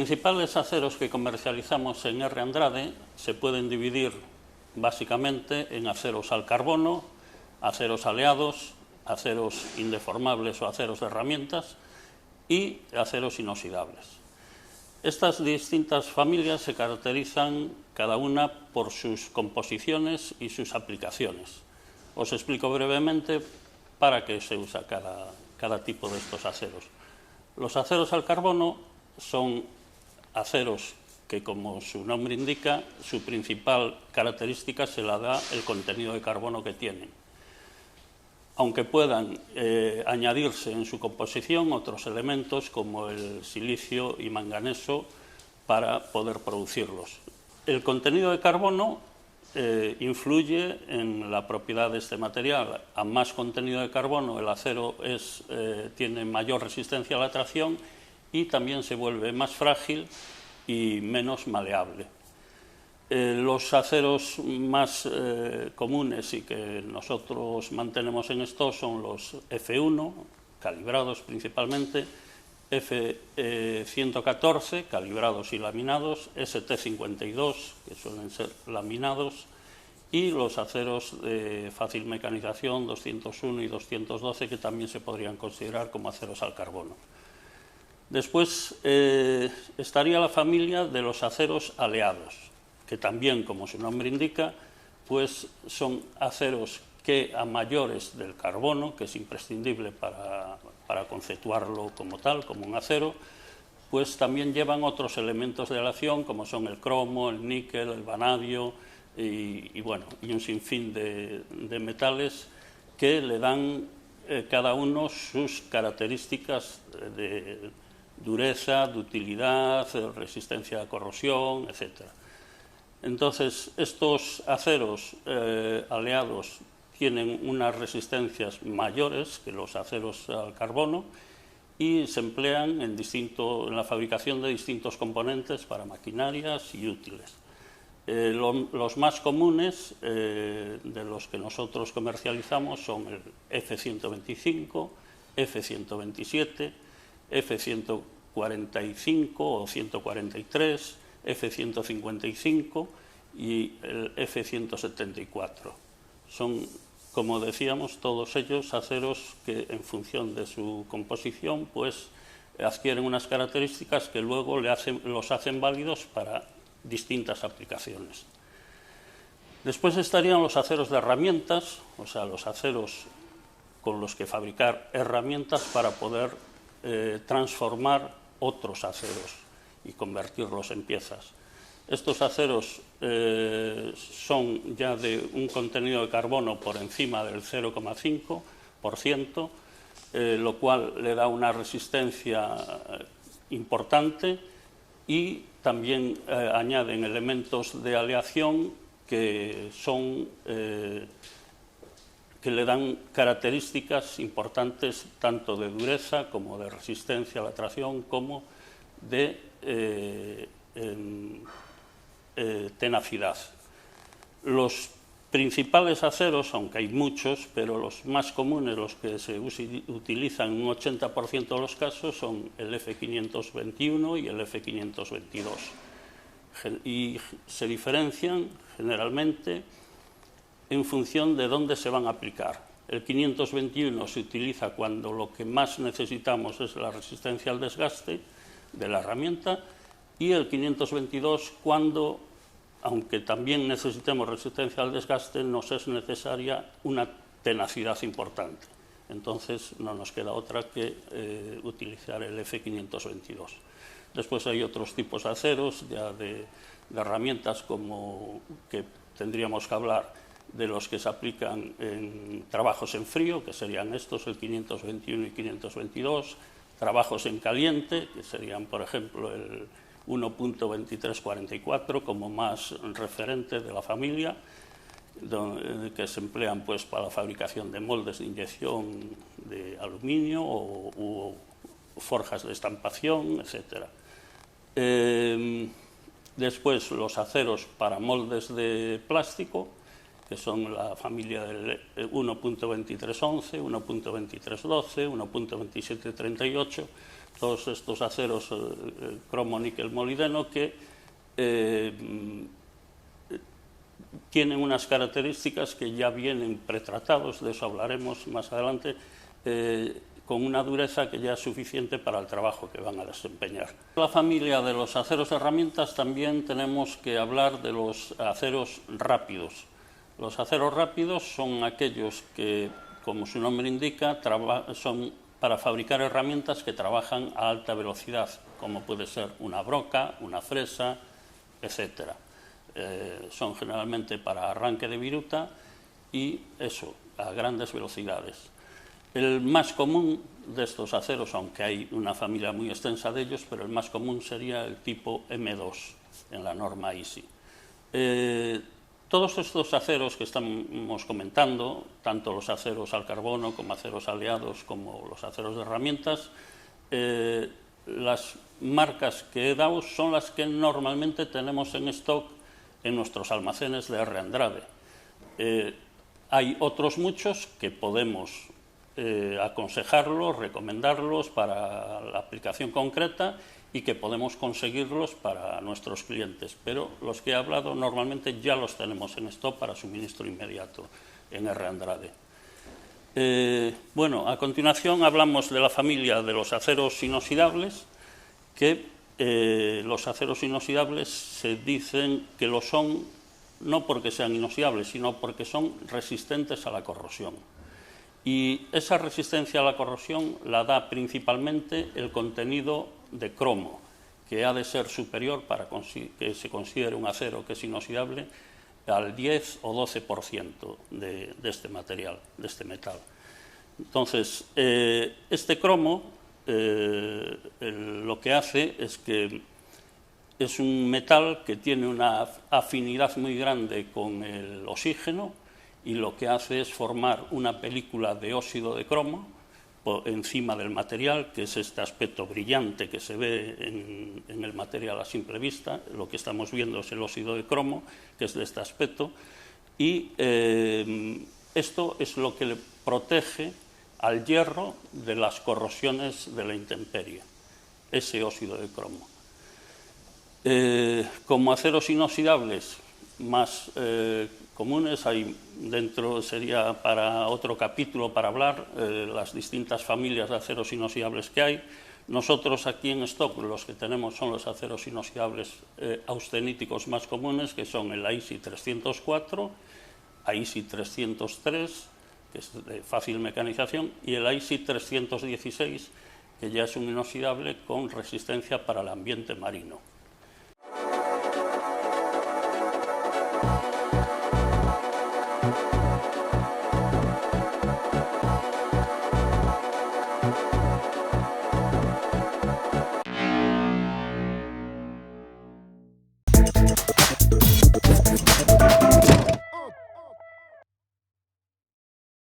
principales aceros que comercializamos en R. Andrade se pueden dividir básicamente en aceros al carbono, aceros aleados, aceros indeformables o aceros de herramientas y aceros inoxidables. Estas distintas familias se caracterizan cada una por sus composiciones y sus aplicaciones. Os explico brevemente para qué se usa cada tipo de estos aceros. Los aceros al carbono son aceros que, como su nombre indica, su principal característica se la da el contenido de carbono que tienen, aunque puedan añadirse en su composición otros elementos como el silicio y manganeso para poder producirlos. El contenido de carbono influye en la propiedad de este material. A más contenido de carbono, el acero tiene mayor resistencia a la tracción y también se vuelve más frágil y menos maleable. Los aceros más comunes y que nosotros mantenemos en stock son los F1, calibrados principalmente, F114, calibrados y laminados, ST52, que suelen ser laminados, y los aceros de fácil mecanización 201 y 212, que también se podrían considerar como aceros al carbono. Después estaría la familia de los aceros aleados, que también, como su nombre indica, pues son aceros que a mayores del carbono, que es imprescindible para conceptuarlo como tal, como un acero, pues también llevan otros elementos de aleación, como son el cromo, el níquel, el vanadio y un sinfín de metales que le dan cada uno sus características de dureza, de utilidad, resistencia a corrosión, etc. Entonces, estos aceros aleados tienen unas resistencias mayores que los aceros al carbono y se emplean en la fabricación de distintos componentes para maquinarias y útiles. Los más comunes de los que nosotros comercializamos son el F125, F127, F145 o 143, F155 y el F174. Son, como decíamos, todos ellos aceros que, en función de su composición, pues adquieren unas características que luego los hacen válidos para distintas aplicaciones. Después estarían los aceros de herramientas, o sea, los aceros con los que fabricar herramientas para poder transformar otros aceros y convertirlos en piezas. Estos aceros son ya de un contenido de carbono por encima del 0,5%, lo cual le da una resistencia importante y también añaden elementos de aleación que le dan características importantes tanto de dureza como de resistencia a la tracción como de tenacidad. Los principales aceros, aunque hay muchos, pero los más comunes, los que se utilizan en un 80% de los casos, son el F521 y el F522. Y se diferencian generalmente en función de dónde se van a aplicar. El 521 se utiliza cuando lo que más necesitamos es la resistencia al desgaste de la herramienta, y el 522 cuando, aunque también necesitemos resistencia al desgaste, nos es necesaria una tenacidad importante. Entonces no nos queda otra que utilizar el F522. Después hay otros tipos de aceros, ya de herramientas, como que tendríamos que hablar de los que se aplican en trabajos en frío, que serían estos, el 521 y 522, trabajos en caliente, que serían, por ejemplo, el 1.2344 como más referente de la familia, que se emplean pues para la fabricación de moldes de inyección de aluminio o forjas de estampación, etc. Después los aceros para moldes de plástico, que son la familia del 1.2311, 1.2312, 1.2738, todos estos aceros cromo, níquel, molibdeno, que tienen unas características que ya vienen pretratados, de eso hablaremos más adelante, con una dureza que ya es suficiente para el trabajo que van a desempeñar. En la familia de los aceros de herramientas también tenemos que hablar de los aceros rápidos. Los aceros rápidos son aquellos que, como su nombre indica, son para fabricar herramientas que trabajan a alta velocidad, como puede ser una broca, una fresa, etc. Son generalmente para arranque de viruta y eso, a grandes velocidades. El más común de estos aceros, aunque hay una familia muy extensa de ellos, pero el más común sería el tipo M2 en la norma ISI. Todos estos aceros que estamos comentando, tanto los aceros al carbono como aceros aleados, como los aceros de herramientas, las marcas que he dado son las que normalmente tenemos en stock en nuestros almacenes de R. Andrade. Hay otros muchos que podemos aconsejarlos, recomendarlos para la aplicación concreta y que podemos conseguirlos para nuestros clientes, pero los que he hablado normalmente ya los tenemos en stock para suministro inmediato en R. Andrade. Bueno, a continuación hablamos de la familia de los aceros inoxidables, que los aceros inoxidables se dicen que lo son no porque sean inoxidables, sino porque son resistentes a la corrosión. Y esa resistencia a la corrosión la da principalmente el contenido de cromo, que ha de ser superior para que se considere un acero que es inoxidable al 10 o 12% de este material, de este metal. Entonces, este cromo lo que hace es que es un metal que tiene una afinidad muy grande con el oxígeno, y lo que hace es formar una película de óxido de cromo encima del material, que es este aspecto brillante que se ve en el material a simple vista. Lo que estamos viendo es el óxido de cromo, que es de este aspecto, y esto es lo que le protege al hierro de las corrosiones de la intemperie, ese óxido de cromo. Como aceros inoxidables más comunes, hay dentro, sería para otro capítulo para hablar, las distintas familias de aceros inoxidables que hay. Nosotros aquí en stock los que tenemos son los aceros inoxidables austeníticos más comunes, que son el AISI 304, AISI 303, que es de fácil mecanización, y el AISI 316, que ya es un inoxidable con resistencia para el ambiente marino.